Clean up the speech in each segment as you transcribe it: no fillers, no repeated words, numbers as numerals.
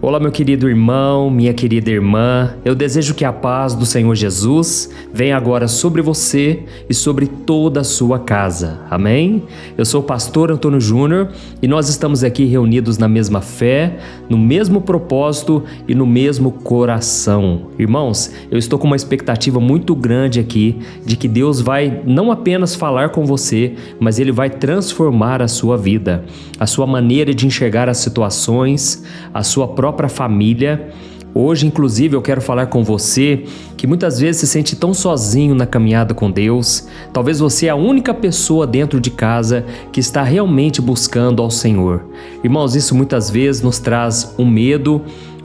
Olá, meu querido irmão, minha querida irmã, eu desejo que a paz do Senhor Jesus venha agora sobre você e sobre toda a sua casa, amém? Eu sou o pastor Antônio Júnior e nós estamos aqui reunidos na mesma fé, no mesmo propósito e no mesmo coração. Irmãos, eu estou com uma expectativa muito grande aqui de que Deus vai não apenas falar com você, mas Ele vai transformar a sua vida, a sua maneira de enxergar as situações, a sua própria família. Hoje, inclusive, eu quero falar com você que muitas vezes se sente tão sozinho na caminhada com Deus. Talvez você é a única pessoa dentro de casa que está realmente buscando ao Senhor. Irmãos, isso muitas vezes nos traz um medo,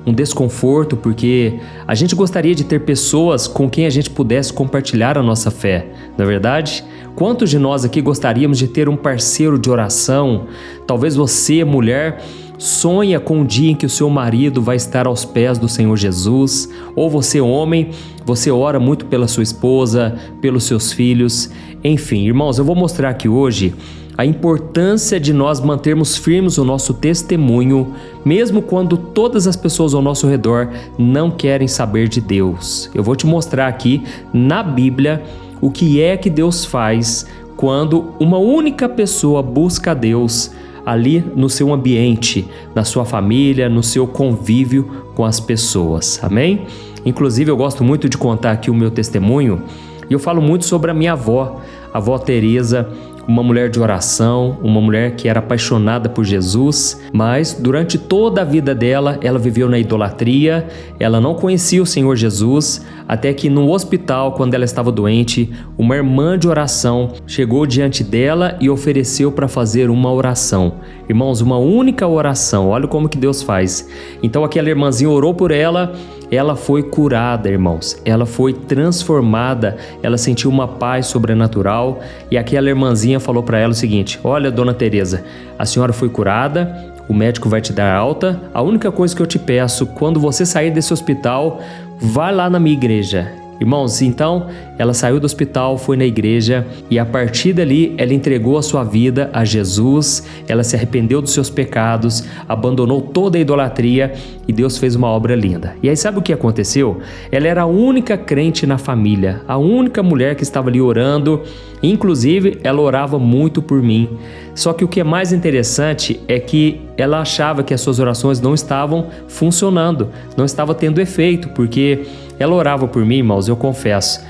um desconforto, porque a gente gostaria de ter pessoas com quem a gente pudesse compartilhar a nossa fé, não é verdade? Quantos de nós aqui gostaríamos de ter um parceiro de oração? Talvez você, mulher, sonha com o dia em que o seu marido vai estar aos pés do Senhor Jesus, ou você, homem, você ora muito pela sua esposa, pelos seus filhos. Enfim, irmãos, eu vou mostrar aqui hoje a importância de nós mantermos firmes o nosso testemunho, mesmo quando todas as pessoas ao nosso redor não querem saber de Deus. Eu vou te mostrar aqui na Bíblia o que é que Deus faz quando uma única pessoa busca a Deus ali no seu ambiente, na sua família, no seu convívio com as pessoas, amém? Inclusive, eu gosto muito de contar aqui o meu testemunho e eu falo muito sobre a minha avó, a avó Teresa, uma mulher de oração, uma mulher que era apaixonada por Jesus, mas durante toda a vida dela, ela viveu na idolatria, ela não conhecia o Senhor Jesus, até que no hospital, quando ela estava doente, uma irmã de oração chegou diante dela e ofereceu para fazer uma oração. Irmãos, uma única oração, olha como que Deus faz. Então aquela irmãzinha orou por ela, ela foi curada, irmãos, ela foi transformada, ela sentiu uma paz sobrenatural e aquela irmãzinha falou para ela o seguinte: olha, dona Teresa, a senhora foi curada, o médico vai te dar alta, a única coisa que eu te peço, quando você sair desse hospital, vá lá na minha igreja. Irmãos, então ela saiu do hospital, foi na igreja e a partir dali ela entregou a sua vida a Jesus, ela se arrependeu dos seus pecados, abandonou toda a idolatria e Deus fez uma obra linda. E aí sabe o que aconteceu? Ela era a única crente na família, a única mulher que estava ali orando, inclusive ela orava muito por mim. Só que o que é mais interessante é que ela achava que as suas orações não estavam funcionando, não estava tendo efeito, porque ela orava por mim, irmãos, eu confesso.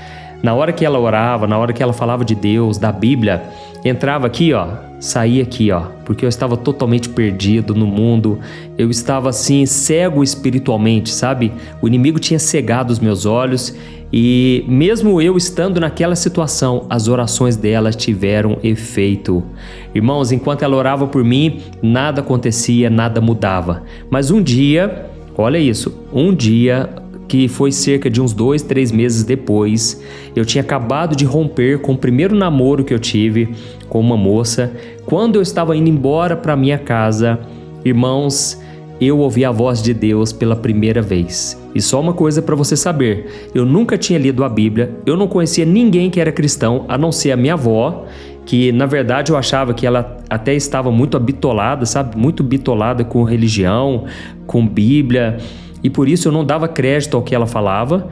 Na hora que ela orava, na hora que ela falava de Deus, da Bíblia, entrava aqui, ó, saía aqui, ó, porque eu estava totalmente perdido no mundo, eu estava assim, cego espiritualmente, sabe? O inimigo tinha cegado os meus olhos e mesmo eu estando naquela situação, as orações dela tiveram efeito. Irmãos, enquanto ela orava por mim, nada acontecia, nada mudava. Mas um dia, olha isso, um dia que foi cerca de uns 2, 3 meses depois, eu tinha acabado de romper com o primeiro namoro que eu tive com uma moça. Quando eu estava indo embora para minha casa, irmãos, eu ouvi a voz de Deus pela primeira vez. E só uma coisa para você saber, eu nunca tinha lido a Bíblia, eu não conhecia ninguém que era cristão, a não ser a minha avó, que na verdade eu achava que ela até estava muito bitolada, sabe? Muito bitolada com religião, com Bíblia, e por isso eu não dava crédito ao que ela falava.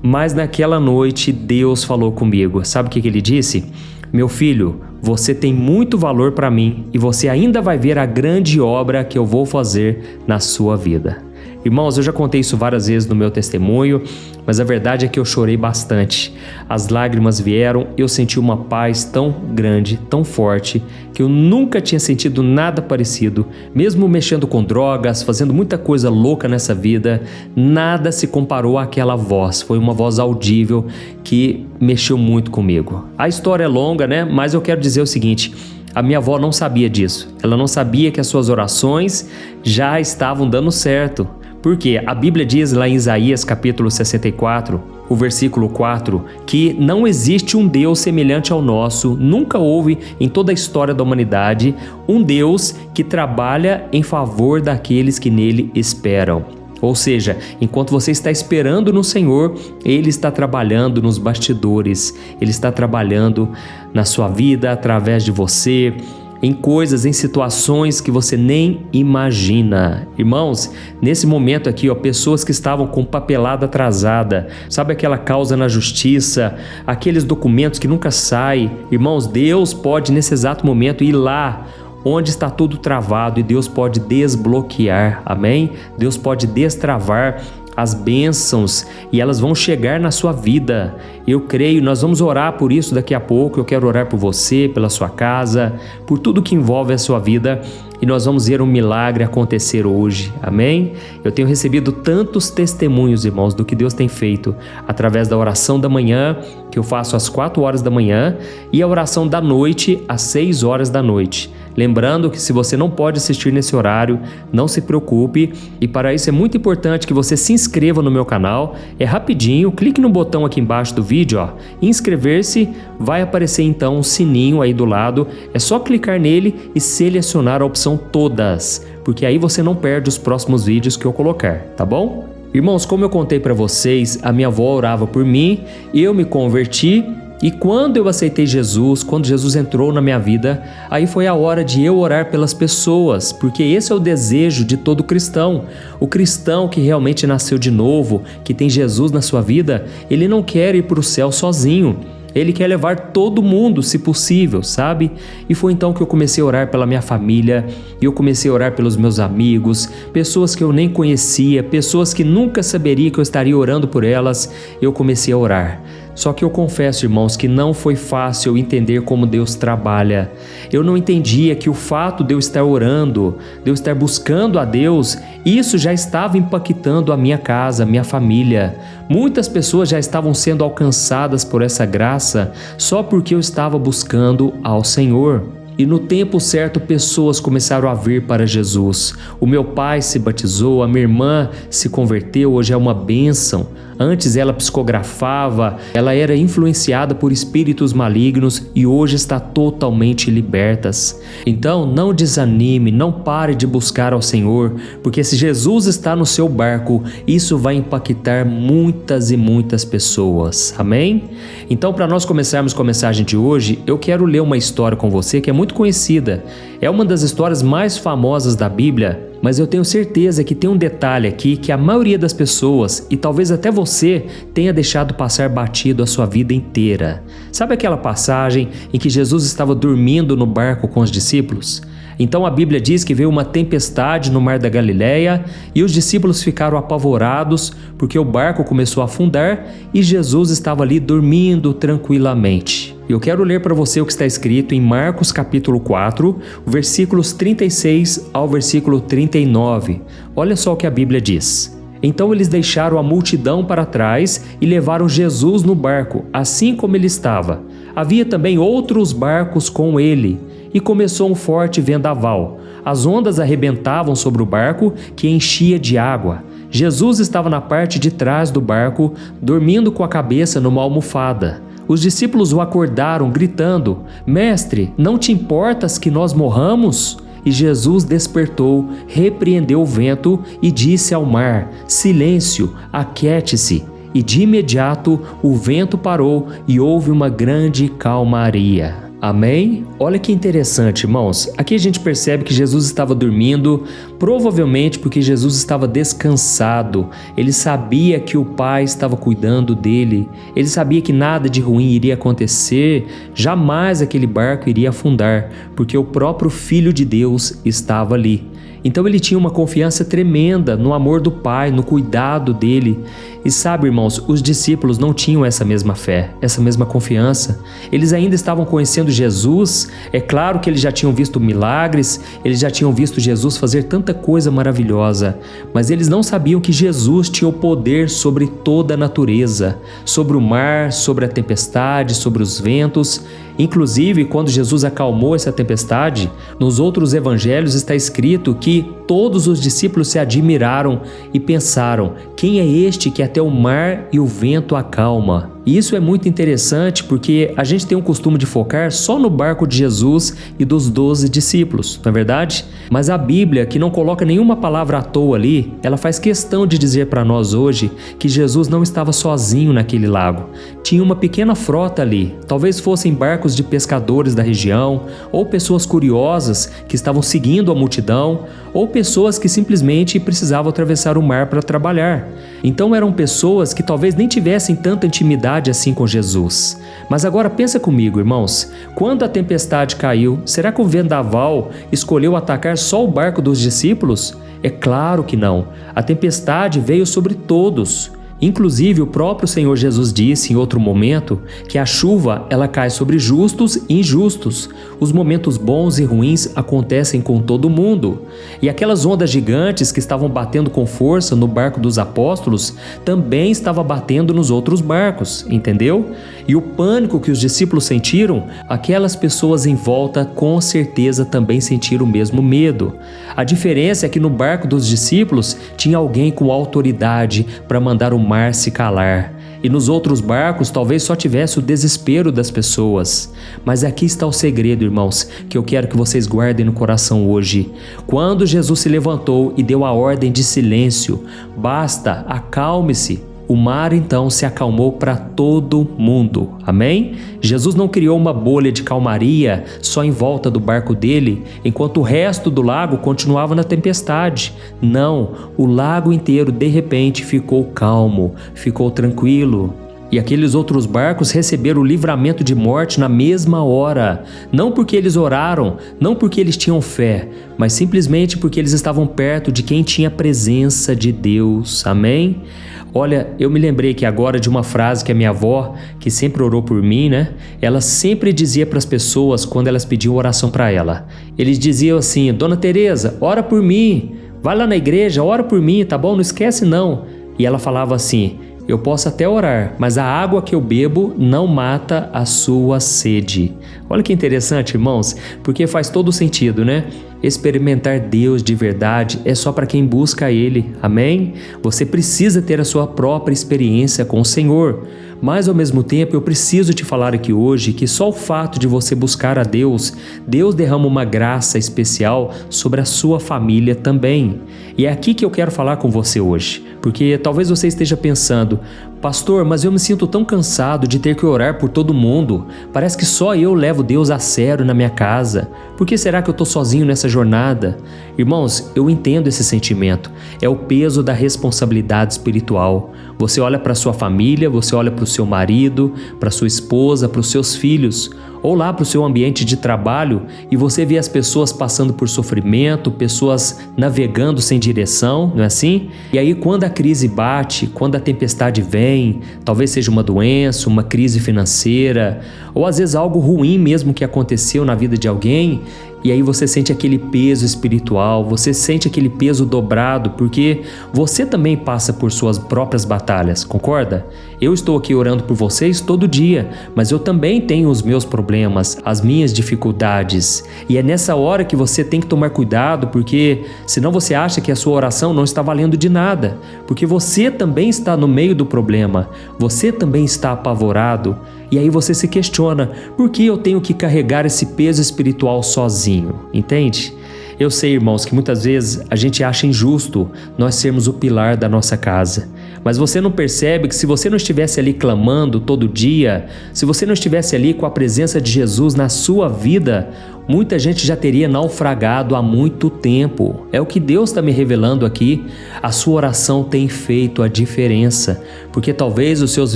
Mas naquela noite Deus falou comigo. Sabe o que ele disse? Meu filho, você tem muito valor para mim e você ainda vai ver a grande obra que eu vou fazer na sua vida. Irmãos, eu já contei isso várias vezes no meu testemunho, mas a verdade é que eu chorei bastante. As lágrimas vieram, eu senti uma paz tão grande, tão forte, que eu nunca tinha sentido nada parecido. Mesmo mexendo com drogas, fazendo muita coisa louca nessa vida, nada se comparou àquela voz. Foi uma voz audível que mexeu muito comigo. A história é longa, né? Mas eu quero dizer o seguinte: a minha avó não sabia disso. Ela não sabia que as suas orações já estavam dando certo. Porque a Bíblia diz lá em Isaías capítulo 64, o versículo 4, que não existe um Deus semelhante ao nosso, nunca houve em toda a história da humanidade um Deus que trabalha em favor daqueles que nele esperam. Ou seja, enquanto você está esperando no Senhor, Ele está trabalhando nos bastidores, Ele está trabalhando na sua vida através de você. em coisas, em situações que você nem imagina. Irmãos, nesse momento aqui, pessoas que estavam com papelada atrasada, sabe aquela causa na justiça, aqueles documentos que nunca saem. Irmãos, Deus pode nesse exato momento ir lá onde está tudo travado e Deus pode desbloquear, amém? Deus pode destravar as bênçãos e elas vão chegar na sua vida. Eu creio, nós vamos orar por isso daqui a pouco. Eu quero orar por você, pela sua casa, por tudo que envolve a sua vida e nós vamos ver um milagre acontecer hoje, amém? Eu tenho recebido tantos testemunhos, irmãos, do que Deus tem feito através da oração da manhã, que eu faço às 4 horas da manhã, e a oração da noite às 6 horas da noite. Lembrando que se você não pode assistir nesse horário, não se preocupe, e para isso é muito importante que você se inscreva no meu canal. É rapidinho, clique no botão aqui embaixo do vídeo, inscrever-se, vai aparecer então um sininho aí do lado, é só clicar nele e selecionar a opção todas, porque aí você não perde os próximos vídeos que eu colocar, tá bom? Irmãos, como eu contei para vocês, a minha avó orava por mim, eu me converti. E quando eu aceitei Jesus, quando Jesus entrou na minha vida, aí foi a hora de eu orar pelas pessoas, porque esse é o desejo de todo cristão. O cristão que realmente nasceu de novo, que tem Jesus na sua vida, ele não quer ir para o céu sozinho. Ele quer levar todo mundo, se possível, sabe? E foi então que eu comecei a orar pela minha família, e eu comecei a orar pelos meus amigos, pessoas que eu nem conhecia, pessoas que nunca saberia que eu estaria orando por elas, eu comecei a orar. Só que eu confesso, irmãos, que não foi fácil entender como Deus trabalha. Eu não entendia que o fato de eu estar orando, de eu estar buscando a Deus, isso já estava impactando a minha casa, a minha família. Muitas pessoas já estavam sendo alcançadas por essa graça só porque eu estava buscando ao Senhor. E no tempo certo, pessoas começaram a vir para Jesus. O meu pai se batizou, a minha irmã se converteu, hoje é uma bênção. Antes ela psicografava, ela era influenciada por espíritos malignos e hoje está totalmente libertas. Então não desanime, não pare de buscar ao Senhor, porque se Jesus está no seu barco, isso vai impactar muitas e muitas pessoas. Amém? Então, para nós começarmos com a mensagem de hoje, eu quero ler uma história com você que é muito conhecida. É uma das histórias mais famosas da Bíblia, mas eu tenho certeza que tem um detalhe aqui que a maioria das pessoas, e talvez até você, tenha deixado passar batido a sua vida inteira. Sabe aquela passagem em que Jesus estava dormindo no barco com os discípulos? Então a Bíblia diz que veio uma tempestade no mar da Galileia e os discípulos ficaram apavorados porque o barco começou a afundar e Jesus estava ali dormindo tranquilamente. Eu quero ler para você o que está escrito em Marcos capítulo 4, versículos 36 ao versículo 39. Olha só o que a Bíblia diz. Então eles deixaram a multidão para trás e levaram Jesus no barco, assim como ele estava. Havia também outros barcos com ele. E começou um forte vendaval. As ondas arrebentavam sobre o barco, que enchia de água. Jesus estava na parte de trás do barco, dormindo com a cabeça numa almofada. Os discípulos o acordaram, gritando: "Mestre, não te importas que nós morramos?" E Jesus despertou, repreendeu o vento e disse ao mar: "Silêncio, aquiete-se." E de imediato o vento parou e houve uma grande calmaria. Amém? Olha que interessante, irmãos. Aqui a gente percebe que Jesus estava dormindo, provavelmente porque Jesus estava descansado. Ele sabia que o Pai estava cuidando dele. Ele sabia que nada de ruim iria acontecer. Jamais aquele barco iria afundar, porque o próprio Filho de Deus estava ali. Então ele tinha uma confiança tremenda no amor do Pai, no cuidado dele. E sabe, irmãos, os discípulos não tinham essa mesma fé, essa mesma confiança. Eles ainda estavam conhecendo Jesus. É claro que eles já tinham visto milagres, eles já tinham visto Jesus fazer tanta coisa maravilhosa, mas eles não sabiam que Jesus tinha o poder sobre toda a natureza, sobre o mar, sobre a tempestade, sobre os ventos. Inclusive, quando Jesus acalmou essa tempestade, nos outros evangelhos está escrito que todos os discípulos se admiraram e pensaram: quem é este que até o mar e o vento acalma? E isso é muito interessante porque a gente tem o costume de focar só no barco de Jesus e dos 12 discípulos, não é verdade? Mas a Bíblia, que não coloca nenhuma palavra à toa ali, ela faz questão de dizer para nós hoje que Jesus não estava sozinho naquele lago. Tinha uma pequena frota ali, talvez fossem barcos de pescadores da região, ou pessoas curiosas que estavam seguindo a multidão, ou pessoas que simplesmente precisavam atravessar o mar para trabalhar. Então eram pessoas que talvez nem tivessem tanta intimidade assim com Jesus. Mas agora pensa comigo, irmãos, quando a tempestade caiu, será que o vendaval escolheu atacar só o barco dos discípulos? É claro que não. A tempestade veio sobre todos. Inclusive, o próprio Senhor Jesus disse em outro momento que a chuva ela cai sobre justos e injustos. Os momentos bons e ruins acontecem com todo mundo. E aquelas ondas gigantes que estavam batendo com força no barco dos apóstolos também estava batendo nos outros barcos, entendeu? E o pânico que os discípulos sentiram, aquelas pessoas em volta com certeza também sentiram o mesmo medo. A diferença é que no barco dos discípulos tinha alguém com autoridade para mandar o mar se calar. E nos outros barcos talvez só tivesse o desespero das pessoas. Mas aqui está o segredo, irmãos, que eu quero que vocês guardem no coração hoje. Quando Jesus se levantou e deu a ordem de silêncio, basta, acalme-se. O mar então se acalmou para todo mundo, amém? Jesus não criou uma bolha de calmaria só em volta do barco dele, enquanto o resto do lago continuava na tempestade. Não, o lago inteiro de repente ficou calmo, ficou tranquilo. E aqueles outros barcos receberam o livramento de morte na mesma hora, não porque eles oraram, não porque eles tinham fé, mas simplesmente porque eles estavam perto de quem tinha a presença de Deus, amém? Olha, eu me lembrei que agora de uma frase que a minha avó, que sempre orou por mim, né? Ela sempre dizia para as pessoas quando elas pediam oração para ela. Eles diziam assim: Dona Teresa, ora por mim, vai lá na igreja, ora por mim, tá bom? Não esquece não. E ela falava assim: eu posso até orar, mas a água que eu bebo não mata a sua sede. Olha que interessante, irmãos, porque faz todo sentido, né? Experimentar Deus de verdade é só para quem busca Ele, amém? Você precisa ter a sua própria experiência com o Senhor. Mas ao mesmo tempo eu preciso te falar aqui hoje que só o fato de você buscar a Deus, Deus derrama uma graça especial sobre a sua família também. E é aqui que eu quero falar com você hoje, porque talvez você esteja pensando: pastor, mas eu me sinto tão cansado de ter que orar por todo mundo, parece que só eu levo Deus a sério na minha casa, por que será que eu estou sozinho nessa jornada? Irmãos, eu entendo esse sentimento, é o peso da responsabilidade espiritual. Você olha para sua família, você olha para o seu marido, para sua esposa, para os seus filhos, ou lá para o seu ambiente de trabalho e você vê as pessoas passando por sofrimento, pessoas navegando sem direção, não é assim? E aí quando a crise bate, quando a tempestade vem, talvez seja uma doença, uma crise financeira, ou às vezes algo ruim mesmo que aconteceu na vida de alguém, e aí você sente aquele peso espiritual, você sente aquele peso dobrado, porque você também passa por suas próprias batalhas, concorda? Eu estou aqui orando por vocês todo dia, mas eu também tenho os meus problemas, as minhas dificuldades. E é nessa hora que você tem que tomar cuidado, porque senão você acha que a sua oração não está valendo de nada, porque você também está no meio do problema, você também está apavorado. E aí você se questiona: por que eu tenho que carregar esse peso espiritual sozinho? Entende? Eu sei, irmãos, que muitas vezes a gente acha injusto nós sermos o pilar da nossa casa. Mas você não percebe que se você não estivesse ali clamando todo dia, se você não estivesse ali com a presença de Jesus na sua vida, muita gente já teria naufragado há muito tempo. É o que Deus está me revelando aqui. A sua oração tem feito a diferença, porque talvez os seus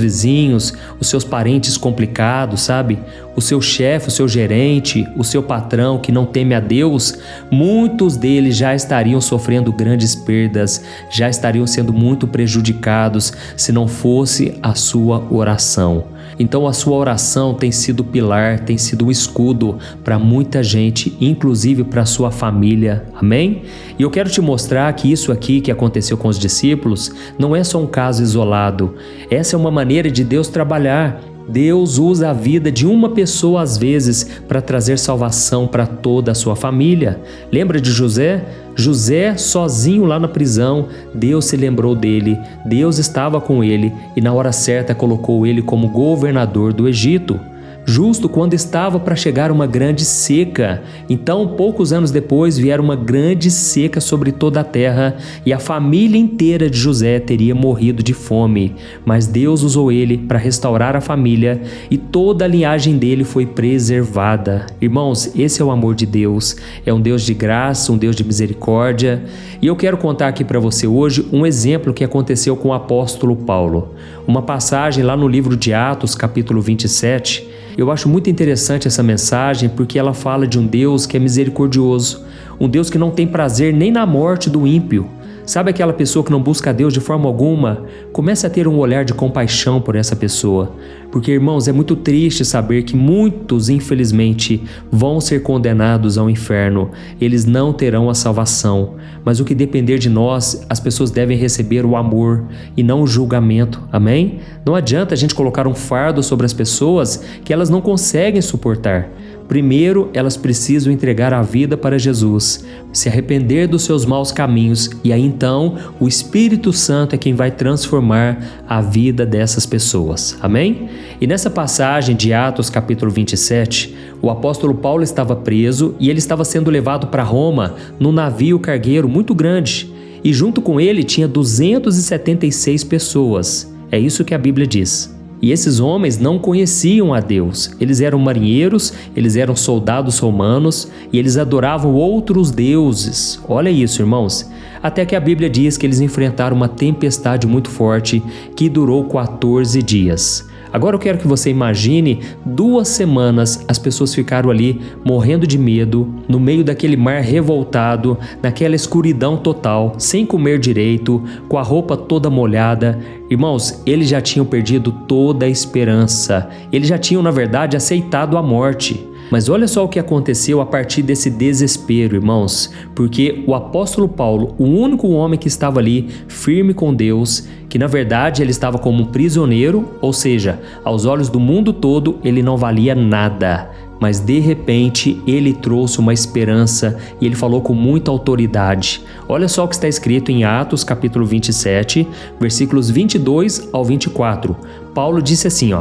vizinhos, os seus parentes complicados, sabe? O seu chefe, o seu gerente, o seu patrão que não teme a Deus, muitos deles já estariam sofrendo grandes perdas, já estariam sendo muito prejudicados se não fosse a sua oração. Então a sua oração tem sido o pilar, tem sido o escudo para muita gente, inclusive para a sua família, amém? E eu quero te mostrar que isso aqui que aconteceu com os discípulos não é só um caso isolado. Essa é uma maneira de Deus trabalhar. Deus usa a vida de uma pessoa às vezes para trazer salvação para toda a sua família. Lembra de José? José sozinho lá na prisão, Deus se lembrou dele, Deus estava com ele e na hora certa colocou ele como governador do Egito. Justo quando estava para chegar uma grande seca. Então, poucos anos depois, viera uma grande seca sobre toda a terra e a família inteira de José teria morrido de fome. Mas Deus usou ele para restaurar a família e toda a linhagem dele foi preservada. Irmãos, esse é o amor de Deus. É um Deus de graça, um Deus de misericórdia. E eu quero contar aqui para você hoje um exemplo que aconteceu com o apóstolo Paulo. Uma passagem lá no livro de Atos, capítulo 27. Eu acho muito interessante essa mensagem porque ela fala de um Deus que é misericordioso, um Deus que não tem prazer nem na morte do ímpio. Sabe aquela pessoa que não busca a Deus de forma alguma? Comece a ter um olhar de compaixão por essa pessoa. Porque, irmãos, é muito triste saber que muitos, infelizmente, vão ser condenados ao inferno. Eles não terão a salvação. Mas o que depender de nós, as pessoas devem receber o amor e não o julgamento. Amém? Não adianta a gente colocar um fardo sobre as pessoas que elas não conseguem suportar. Primeiro, elas precisam entregar a vida para Jesus, se arrepender dos seus maus caminhos e aí então o Espírito Santo é quem vai transformar a vida dessas pessoas. Amém? E nessa passagem de Atos capítulo 27, o apóstolo Paulo estava preso e ele estava sendo levado para Roma num navio cargueiro muito grande e junto com ele tinha 276 pessoas. É isso que a Bíblia diz. E esses homens não conheciam a Deus. Eles eram marinheiros, eles eram soldados romanos e eles adoravam outros deuses. Olha isso, irmãos. Até que a Bíblia diz que eles enfrentaram uma tempestade muito forte que durou 14 dias. Agora eu quero que você imagine 2 semanas as pessoas ficaram ali morrendo de medo, no meio daquele mar revoltado, naquela escuridão total, sem comer direito, com a roupa toda molhada. Irmãos, eles já tinham perdido toda a esperança. Eles já tinham, na verdade, aceitado a morte. Mas olha só o que aconteceu a partir desse desespero, irmãos, porque o apóstolo Paulo, o único homem que estava ali firme com Deus, que na verdade ele estava como um prisioneiro, ou seja, aos olhos do mundo todo ele não valia nada, mas de repente ele trouxe uma esperança e ele falou com muita autoridade. Olha só o que está escrito em Atos capítulo 27, versículos 22 ao 24. Paulo disse assim,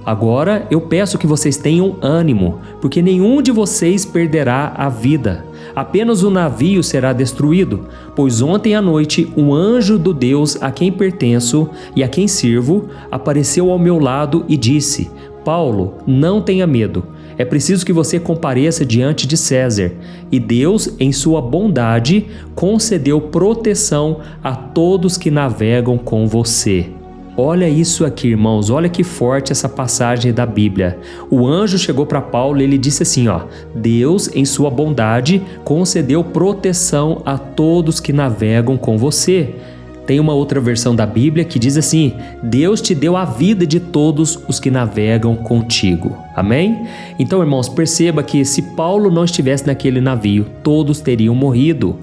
Agora eu peço que vocês tenham ânimo, porque nenhum de vocês perderá a vida. Apenas o navio será destruído, pois ontem à noite um anjo do Deus a quem pertenço e a quem sirvo apareceu ao meu lado e disse: Paulo, não tenha medo. É preciso que você compareça diante de César. E Deus, em sua bondade, concedeu proteção a todos que navegam com você. Olha isso aqui, irmãos, olha que forte essa passagem da Bíblia. O anjo chegou para Paulo e ele disse assim, Deus, em sua bondade, concedeu proteção a todos que navegam com você. Tem uma outra versão da Bíblia que diz assim, Deus te deu a vida de todos os que navegam contigo. Amém? Então, irmãos, perceba que se Paulo não estivesse naquele navio, todos teriam morrido.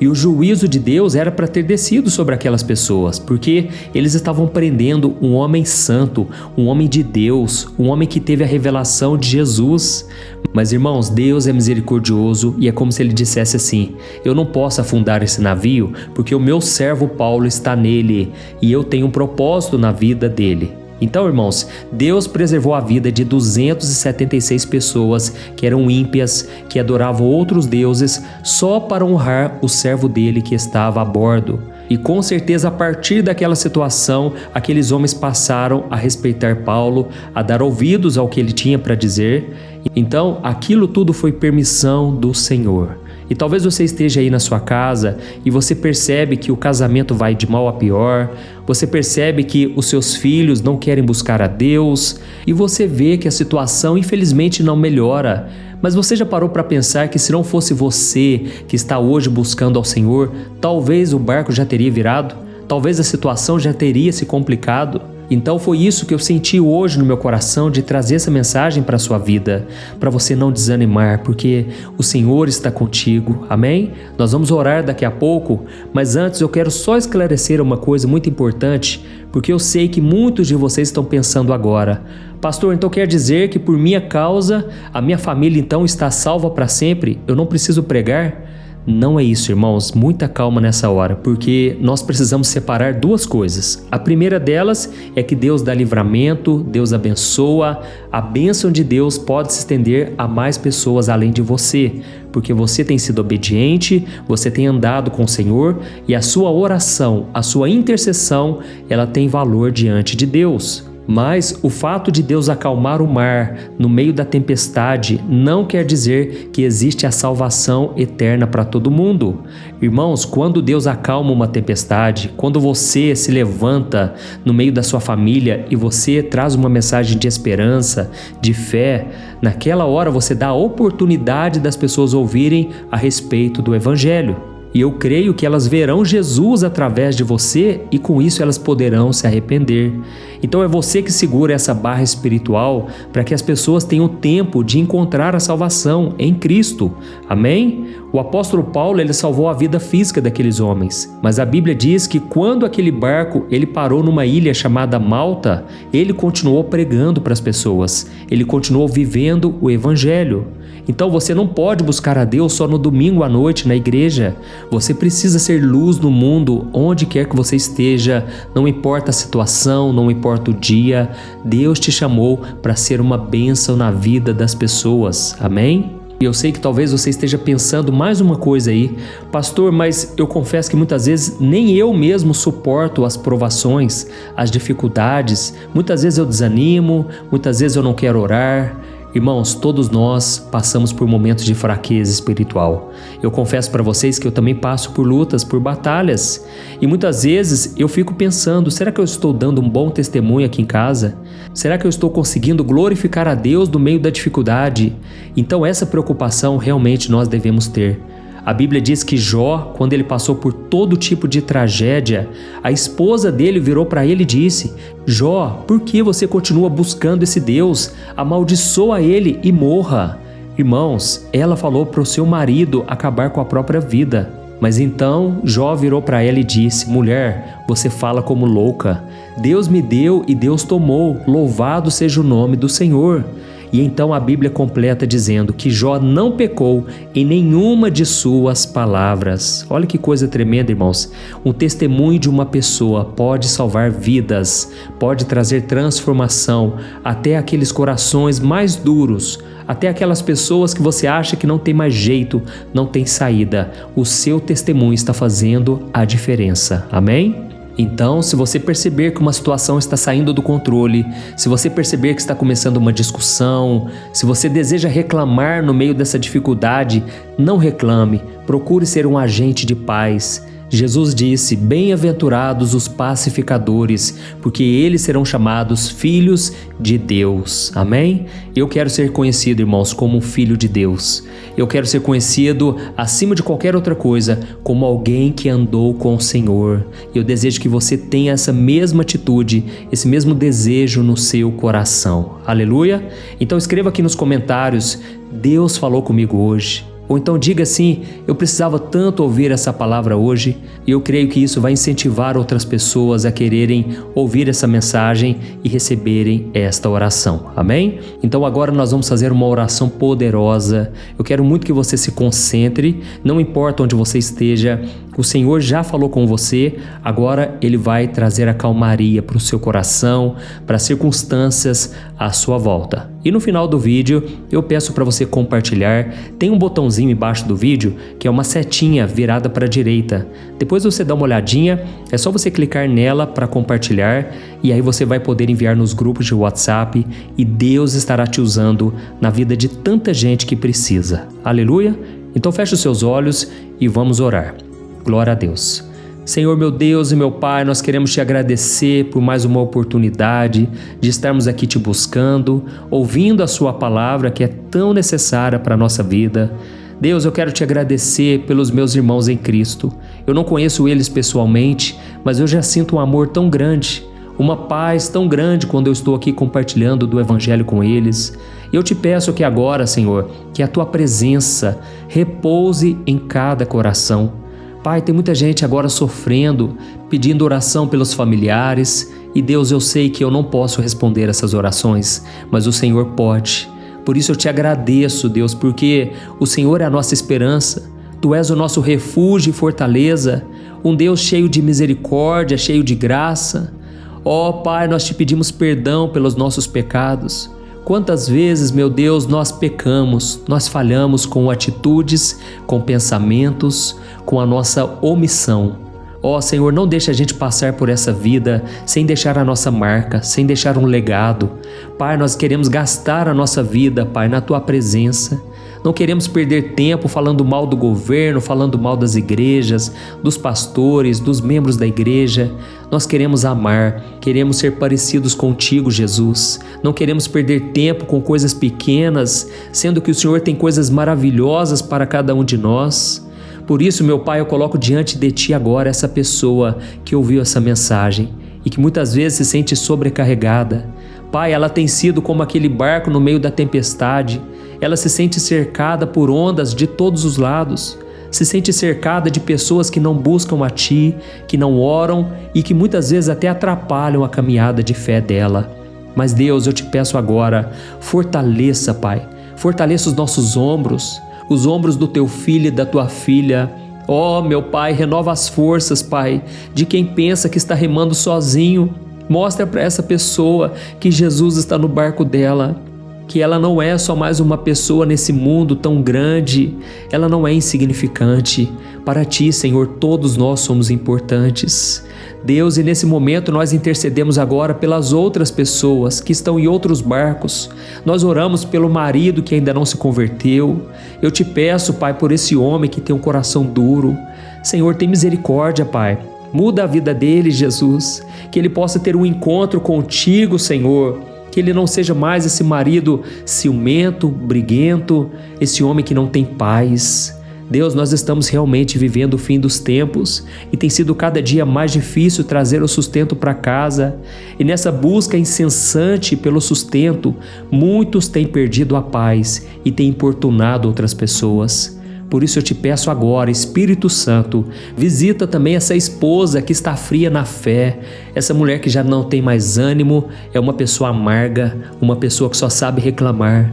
E o juízo de Deus era para ter descido sobre aquelas pessoas, porque eles estavam prendendo um homem santo, um homem de Deus, um homem que teve a revelação de Jesus. Mas, irmãos, Deus é misericordioso e é como se ele dissesse assim, eu não posso afundar esse navio porque o meu servo Paulo está nele e eu tenho um propósito na vida dele. Então, irmãos, Deus preservou a vida de 276 pessoas que eram ímpias, que adoravam outros deuses, só para honrar o servo dele que estava a bordo. E com certeza, a partir daquela situação, aqueles homens passaram a respeitar Paulo, a dar ouvidos ao que ele tinha para dizer. Então, aquilo tudo foi permissão do Senhor. E talvez você esteja aí na sua casa e você percebe que o casamento vai de mal a pior, você percebe que os seus filhos não querem buscar a Deus e você vê que a situação infelizmente não melhora. Mas você já parou para pensar que se não fosse você que está hoje buscando ao Senhor, talvez o barco já teria virado? Talvez a situação já teria se complicado? Então foi isso que eu senti hoje no meu coração de trazer essa mensagem para a sua vida, para você não desanimar, porque o Senhor está contigo, amém? Nós vamos orar daqui a pouco, mas antes eu quero só esclarecer uma coisa muito importante, porque eu sei que muitos de vocês estão pensando agora, Pastor, então quer dizer que por minha causa a minha família então está salva para sempre? Eu não preciso pregar? Não é isso, irmãos. Muita calma nessa hora, porque nós precisamos separar duas coisas. A primeira delas é que Deus dá livramento, Deus abençoa. A bênção de Deus pode se estender a mais pessoas além de você, porque você tem sido obediente, você tem andado com o Senhor e a sua oração, a sua intercessão, ela tem valor diante de Deus. Mas o fato de Deus acalmar o mar no meio da tempestade não quer dizer que existe a salvação eterna para todo mundo. Irmãos, quando Deus acalma uma tempestade, quando você se levanta no meio da sua família e você traz uma mensagem de esperança, de fé, naquela hora você dá a oportunidade das pessoas ouvirem a respeito do Evangelho. E eu creio que elas verão Jesus através de você e com isso elas poderão se arrepender. Então é você que segura essa barra espiritual para que as pessoas tenham tempo de encontrar a salvação em Cristo. Amém? O apóstolo Paulo, ele salvou a vida física daqueles homens, mas a Bíblia diz que quando aquele barco ele parou numa ilha chamada Malta, ele continuou pregando para as pessoas, ele continuou vivendo o Evangelho. Então você não pode buscar a Deus só no domingo à noite na igreja. Você precisa ser luz no mundo onde quer que você esteja, não importa a situação, não importa o dia. Deus te chamou para ser uma bênção na vida das pessoas. Amém? E eu sei que talvez você esteja pensando mais uma coisa aí. Pastor, mas eu confesso que muitas vezes nem eu mesmo suporto as provações, as dificuldades. Muitas vezes eu desanimo, muitas vezes eu não quero orar. Irmãos, todos nós passamos por momentos de fraqueza espiritual. Eu confesso para vocês que eu também passo por lutas, por batalhas. E muitas vezes eu fico pensando, será que eu estou dando um bom testemunho aqui em casa? Será que eu estou conseguindo glorificar a Deus no meio da dificuldade? Então essa preocupação realmente nós devemos ter. A Bíblia diz que Jó, quando ele passou por todo tipo de tragédia, a esposa dele virou para ele e disse: Jó, por que você continua buscando esse Deus? Amaldiçoa ele e morra. Irmãos, ela falou para o seu marido acabar com a própria vida. Mas então Jó virou para ela e disse: mulher, você fala como louca. Deus me deu e Deus tomou. Louvado seja o nome do Senhor. E então a Bíblia completa dizendo que Jó não pecou em nenhuma de suas palavras. Olha que coisa tremenda, irmãos. Um testemunho de uma pessoa pode salvar vidas, pode trazer transformação até aqueles corações mais duros, até aquelas pessoas que você acha que não tem mais jeito, não tem saída. O seu testemunho está fazendo a diferença. Amém? Então, se você perceber que uma situação está saindo do controle, se você perceber que está começando uma discussão, se você deseja reclamar no meio dessa dificuldade, não reclame, procure ser um agente de paz. Jesus disse: bem-aventurados os pacificadores, porque eles serão chamados filhos de Deus. Amém? Eu quero ser conhecido, irmãos, como um filho de Deus. Eu quero ser conhecido, acima de qualquer outra coisa, como alguém que andou com o Senhor. Eu desejo que você tenha essa mesma atitude, esse mesmo desejo no seu coração. Aleluia? Então escreva aqui nos comentários: Deus falou comigo hoje. Ou então diga assim: eu precisava tanto ouvir essa palavra hoje, e eu creio que isso vai incentivar outras pessoas a quererem ouvir essa mensagem e receberem esta oração. Amém? Então agora nós vamos fazer uma oração poderosa. Eu quero muito que você se concentre, não importa onde você esteja, o Senhor já falou com você, agora Ele vai trazer a calmaria para o seu coração, para as circunstâncias à sua volta. E no final do vídeo, eu peço para você compartilhar. Tem um botãozinho embaixo do vídeo que é uma setinha virada para a direita. Depois você dá uma olhadinha, é só você clicar nela para compartilhar e aí você vai poder enviar nos grupos de WhatsApp e Deus estará te usando na vida de tanta gente que precisa. Aleluia? Então feche os seus olhos e vamos orar. Glória a Deus. Senhor, meu Deus e meu Pai, nós queremos te agradecer por mais uma oportunidade de estarmos aqui te buscando, ouvindo a sua palavra que é tão necessária para a nossa vida. Deus, eu quero te agradecer pelos meus irmãos em Cristo. Eu não conheço eles pessoalmente, mas eu já sinto um amor tão grande, uma paz tão grande quando eu estou aqui compartilhando do Evangelho com eles. Eu te peço que agora, Senhor, que a tua presença repouse em cada coração. Pai, tem muita gente agora sofrendo, pedindo oração pelos familiares. E Deus, eu sei que eu não posso responder essas orações, mas o Senhor pode. Por isso eu te agradeço, Deus, porque o Senhor é a nossa esperança. Tu és o nosso refúgio e fortaleza, um Deus cheio de misericórdia, cheio de graça. Ó Pai, nós te pedimos perdão pelos nossos pecados. Quantas vezes, meu Deus, nós pecamos, nós falhamos com atitudes, com pensamentos, com a nossa omissão. Ó Senhor, não deixa a gente passar por essa vida sem deixar a nossa marca, sem deixar um legado. Pai, nós queremos gastar a nossa vida, Pai, na Tua presença. Não queremos perder tempo falando mal do governo, falando mal das igrejas, dos pastores, dos membros da igreja. Nós queremos amar, queremos ser parecidos contigo, Jesus. Não queremos perder tempo com coisas pequenas, sendo que o Senhor tem coisas maravilhosas para cada um de nós. Por isso, meu Pai, eu coloco diante de Ti agora essa pessoa que ouviu essa mensagem e que muitas vezes se sente sobrecarregada. Pai, ela tem sido como aquele barco no meio da tempestade. Ela se sente cercada por ondas de todos os lados. Se sente cercada de pessoas que não buscam a Ti, que não oram e que muitas vezes até atrapalham a caminhada de fé dela. Mas Deus, eu te peço agora, fortaleça, Pai. Fortaleça os nossos ombros, os ombros do Teu filho e da Tua filha. Ó, meu Pai, renova as forças, Pai, de quem pensa que está remando sozinho. Mostra para essa pessoa que Jesus está no barco dela, que ela não é só mais uma pessoa nesse mundo tão grande, ela não é insignificante. Para Ti, Senhor, todos nós somos importantes. Deus, e nesse momento nós intercedemos agora pelas outras pessoas que estão em outros barcos. Nós oramos pelo marido que ainda não se converteu. Eu te peço, Pai, por esse homem que tem um coração duro. Senhor, tem misericórdia, Pai. Muda a vida dele, Jesus. Que ele possa ter um encontro contigo, Senhor. Que ele não seja mais esse marido ciumento, briguento, esse homem que não tem paz. Deus, nós estamos realmente vivendo o fim dos tempos e tem sido cada dia mais difícil trazer o sustento para casa. E nessa busca incessante pelo sustento, muitos têm perdido a paz e têm importunado outras pessoas. Por isso eu te peço agora, Espírito Santo, visita também essa esposa que está fria na fé, essa mulher que já não tem mais ânimo, é uma pessoa amarga, uma pessoa que só sabe reclamar.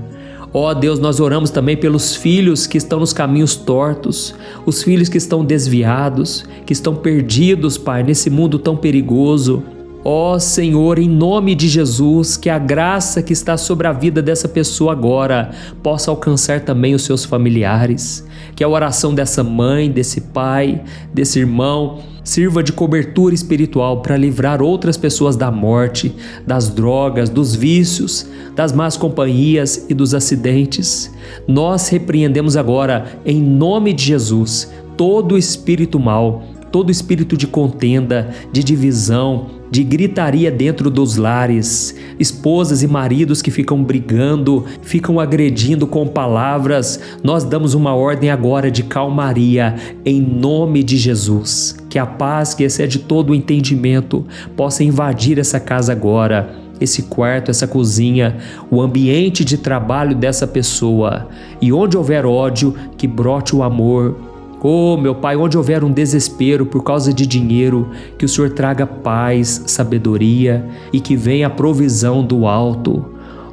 Ó Deus, nós oramos também pelos filhos que estão nos caminhos tortos, os filhos que estão desviados, que estão perdidos, Pai, nesse mundo tão perigoso. Ó Senhor, em nome de Jesus, que a graça que está sobre a vida dessa pessoa agora possa alcançar também os seus familiares. Que a oração dessa mãe, desse pai, desse irmão sirva de cobertura espiritual para livrar outras pessoas da morte, das drogas, dos vícios, das más companhias e dos acidentes. Nós repreendemos agora, em nome de Jesus, todo espírito mau, todo espírito de contenda, de divisão, de gritaria dentro dos lares, esposas e maridos que ficam brigando, ficam agredindo com palavras. Nós damos uma ordem agora de calmaria em nome de Jesus. Que a paz que excede todo o entendimento possa invadir essa casa agora, esse quarto, essa cozinha, o ambiente de trabalho dessa pessoa. E onde houver ódio, que brote o amor. Oh, meu Pai, onde houver um desespero por causa de dinheiro, que o Senhor traga paz, sabedoria e que venha a provisão do alto.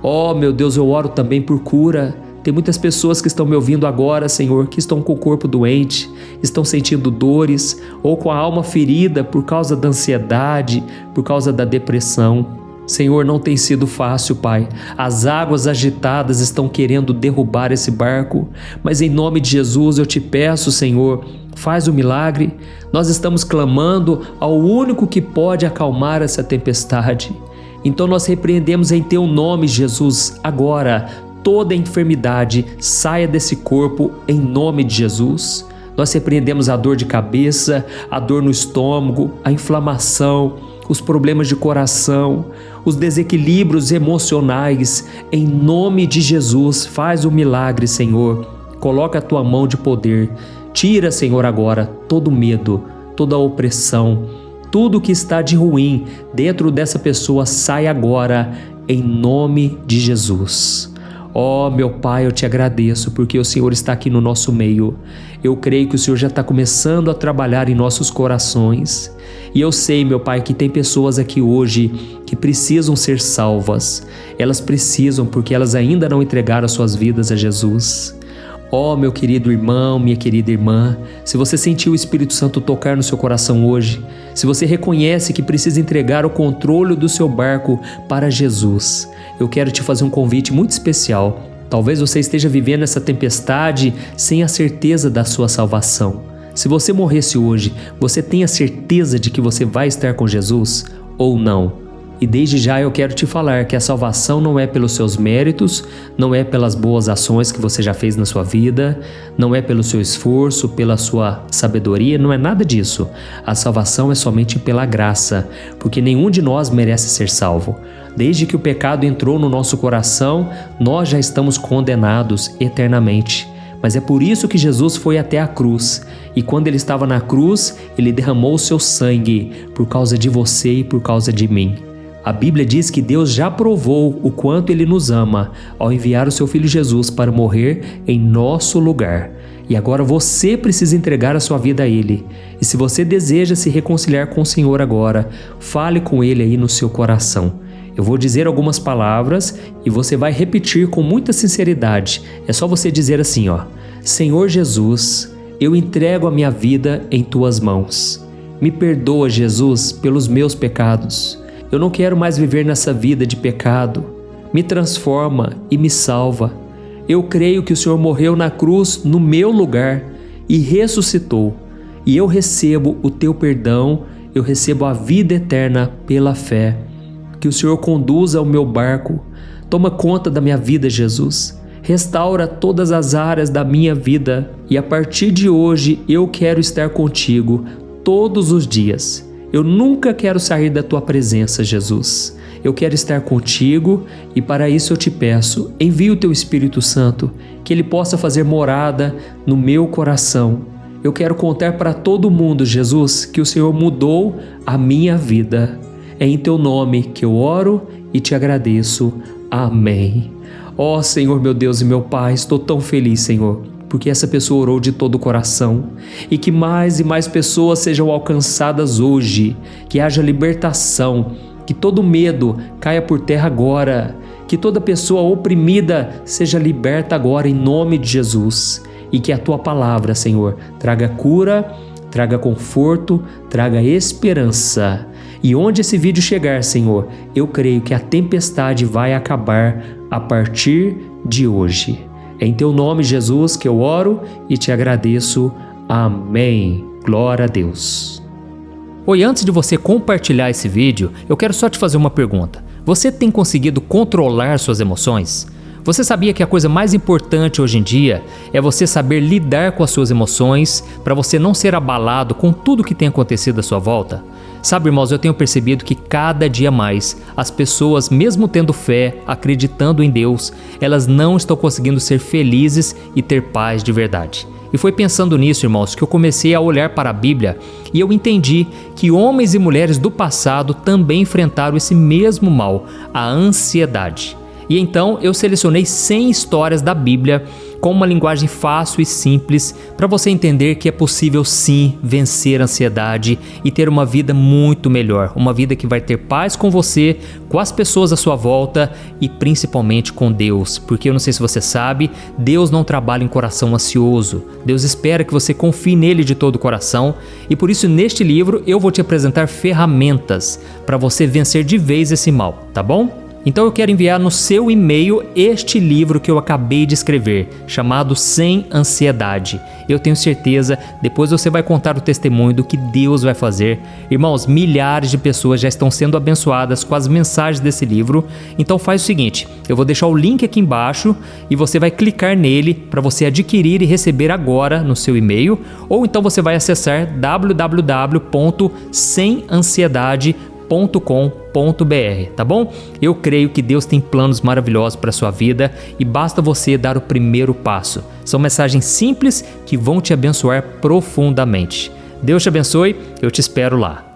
Oh, meu Deus, eu oro também por cura. Tem muitas pessoas que estão me ouvindo agora, Senhor, que estão com o corpo doente, estão sentindo dores ou com a alma ferida por causa da ansiedade, por causa da depressão. Senhor, não tem sido fácil, Pai. As águas agitadas estão querendo derrubar esse barco, mas em nome de Jesus eu te peço, Senhor, faz o milagre. Nós estamos clamando ao único que pode acalmar essa tempestade. Então nós repreendemos em Teu nome, Jesus, agora. Toda enfermidade saia desse corpo em nome de Jesus. Nós repreendemos a dor de cabeça, a dor no estômago, a inflamação, os problemas de coração, os desequilíbrios emocionais. Em nome de Jesus, faz o milagre, Senhor. Coloca a Tua mão de poder. Tira, Senhor, agora todo medo, toda opressão, tudo que está de ruim dentro dessa pessoa sai agora, em nome de Jesus. Ó, meu Pai, eu te agradeço porque o Senhor está aqui no nosso meio. Eu creio que o Senhor já está começando a trabalhar em nossos corações. E eu sei, meu Pai, que tem pessoas aqui hoje que precisam ser salvas. Elas precisam porque elas ainda não entregaram suas vidas a Jesus. Ó, meu querido irmão, minha querida irmã, se você sentiu o Espírito Santo tocar no seu coração hoje, se você reconhece que precisa entregar o controle do seu barco para Jesus, eu quero te fazer um convite muito especial. Talvez você esteja vivendo essa tempestade sem a certeza da sua salvação. Se você morresse hoje, você tem a certeza de que você vai estar com Jesus ou não? E desde já eu quero te falar que a salvação não é pelos seus méritos, não é pelas boas ações que você já fez na sua vida, não é pelo seu esforço, pela sua sabedoria, não é nada disso. A salvação é somente pela graça, porque nenhum de nós merece ser salvo. Desde que o pecado entrou no nosso coração, nós já estamos condenados eternamente. Mas é por isso que Jesus foi até a cruz. E quando ele estava na cruz, ele derramou o seu sangue por causa de você e por causa de mim. A Bíblia diz que Deus já provou o quanto Ele nos ama ao enviar o seu Filho Jesus para morrer em nosso lugar. E agora você precisa entregar a sua vida a Ele. E se você deseja se reconciliar com o Senhor agora, fale com Ele aí no seu coração. Eu vou dizer algumas palavras e você vai repetir com muita sinceridade. É só você dizer assim, ó: Senhor Jesus, eu entrego a minha vida em Tuas mãos. Me perdoa, Jesus, pelos meus pecados. Eu não quero mais viver nessa vida de pecado. Me transforma e me salva. Eu creio que o Senhor morreu na cruz no meu lugar e ressuscitou. E eu recebo o Teu perdão, eu recebo a vida eterna pela fé. Que o Senhor conduza o meu barco. Toma conta da minha vida, Jesus. Restaura todas as áreas da minha vida. E a partir de hoje eu quero estar contigo todos os dias. Eu nunca quero sair da Tua presença, Jesus. Eu quero estar contigo e para isso eu te peço, envia o Teu Espírito Santo, que Ele possa fazer morada no meu coração. Eu quero contar para todo mundo, Jesus, que o Senhor mudou a minha vida. É em Teu nome que eu oro e te agradeço. Amém. Ó Senhor, meu Deus e meu Pai, estou tão feliz, Senhor, porque essa pessoa orou de todo o coração, e que mais e mais pessoas sejam alcançadas hoje, que haja libertação, que todo medo caia por terra agora, que toda pessoa oprimida seja liberta agora em nome de Jesus, e que a Tua palavra, Senhor, traga cura, traga conforto, traga esperança. E onde esse vídeo chegar, Senhor, eu creio que a tempestade vai acabar a partir de hoje. É em Teu nome, Jesus, que eu oro e te agradeço. Amém. Glória a Deus. Oi, antes de você compartilhar esse vídeo, eu quero só te fazer uma pergunta. Você tem conseguido controlar suas emoções? Você sabia que a coisa mais importante hoje em dia é você saber lidar com as suas emoções para você não ser abalado com tudo que tem acontecido à sua volta? Sabe, irmãos, eu tenho percebido que cada dia mais as pessoas, mesmo tendo fé, acreditando em Deus, elas não estão conseguindo ser felizes e ter paz de verdade. E foi pensando nisso, irmãos, que eu comecei a olhar para a Bíblia e eu entendi que homens e mulheres do passado também enfrentaram esse mesmo mal, a ansiedade. E então eu selecionei 100 histórias da Bíblia com uma linguagem fácil e simples para você entender que é possível sim vencer a ansiedade e ter uma vida muito melhor, uma vida que vai ter paz com você, com as pessoas à sua volta e principalmente com Deus, porque eu não sei se você sabe, Deus não trabalha em coração ansioso, Deus espera que você confie nele de todo o coração e por isso neste livro eu vou te apresentar ferramentas para você vencer de vez esse mal, tá bom? Então eu quero enviar no seu e-mail este livro que eu acabei de escrever, chamado Sem Ansiedade. Eu tenho certeza, depois você vai contar o testemunho do que Deus vai fazer. Irmãos, milhares de pessoas já estão sendo abençoadas com as mensagens desse livro. Então faz o seguinte, eu vou deixar o link aqui embaixo e você vai clicar nele para você adquirir e receber agora no seu e-mail. Ou então você vai acessar www.semansiedade.com.br, tá bom? Eu creio que Deus tem planos maravilhosos para a sua vida e basta você dar o primeiro passo. São mensagens simples que vão te abençoar profundamente. Deus te abençoe, eu te espero lá.